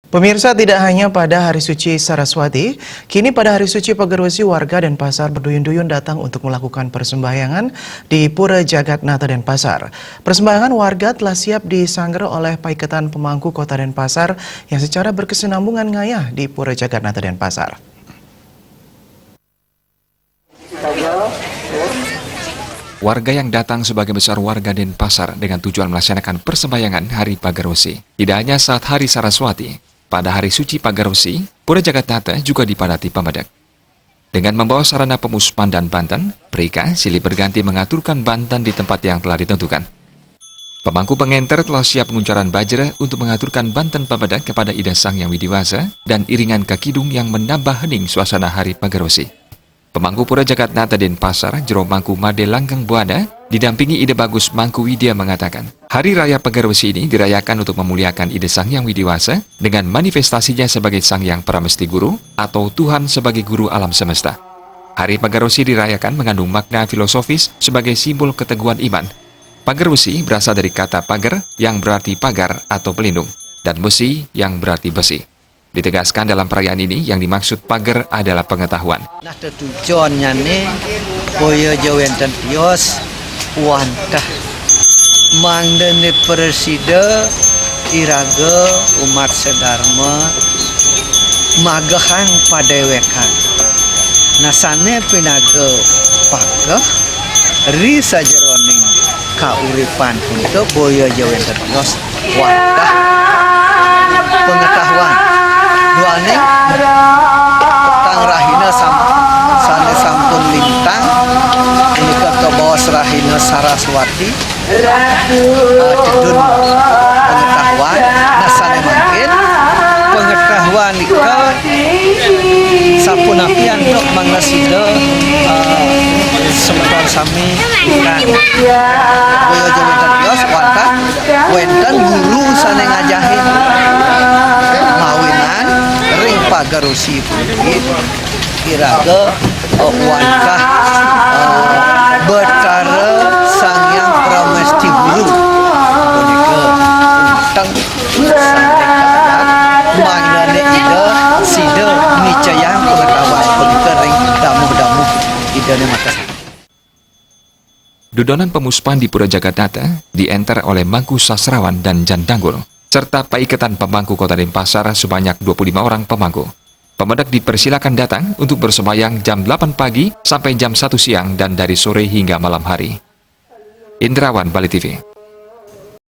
Pemirsa, tidak hanya pada hari suci Saraswati, kini pada hari suci Pagarwesi warga Denpasar berduyun-duyun datang untuk melakukan persembahyangan di Pura Jagatnata Denpasar. Persembahyangan warga telah siap disanggar oleh Paiketan Pemangku Kota Denpasar yang secara berkesinambungan ngayah di Pura Jagatnata Denpasar. Warga yang datang sebagai besar warga Denpasar dengan tujuan melaksanakan persembahyangan Hari Pagarwesi. Tidak hanya saat Hari Saraswati, pada hari suci Pagarwesi, Pura Jagatnata juga dipadati pemedak. Dengan membawa sarana pemuspan dan banten, mereka silih berganti mengaturkan banten di tempat yang telah ditentukan. Pemangku pengenter telah siap penguncaran bajra untuk mengaturkan banten pemedak kepada Ida Sang Yang Widiwasa dan iringan kakidung yang menambah hening suasana Hari Pagarwesi. Pemangku Pura Jagatnata Denpasar, Jero Mangku Made Langgeng Buana, didampingi Ide Bagus Mangku Widya mengatakan, Hari Raya Pagarwesi ini dirayakan untuk memuliakan Ide Sang Yang Widiwasa dengan manifestasinya sebagai Sang Yang Pramesti Guru atau Tuhan sebagai Guru alam semesta. Hari Pagarwesi dirayakan mengandung makna filosofis sebagai simbol keteguhan iman. Pagarwesi berasal dari kata pagar yang berarti pagar atau pelindung, dan wesi yang berarti besi. Ditegaskan dalam perayaan ini yang dimaksud pagar adalah pengetahuan. Nah, tujuannya nih boyo jawenten tios wantah mangdene presida iraga umat sedharma magahang padewekan. Nasane pinaga pagah ri sajeroning kauripan untuk boyo jawenten tios wantah pengetahuan. Duane petang rahina sane sampun lintang ini kerto bawas rahina Saraswati cedun pengetahuan nasane makin pengetahuan ika sapunapian dok mangasida semeton sami kan boyo jawenten tios wantah wenten guru sane ngajahin mawinan ring Pagarwesi putih kiraga wantah betara Sang Yang Pramesti Guru punika tentang santai manggane ida sida nicayang pengetahuan punika ring damuh-damuh idane Makassar. Dodonan pemuspan di Pura Jagatnata dienter oleh Mangku Sastrawan dan Jan Danggul, serta Paiketan Pemangku Kota Denpasar sebanyak 25 orang pemangku. Pemedak dipersilakan datang untuk bersembahyang jam 8 pagi sampai jam 1 siang dan dari sore hingga malam hari. Indrawan, Bali TV.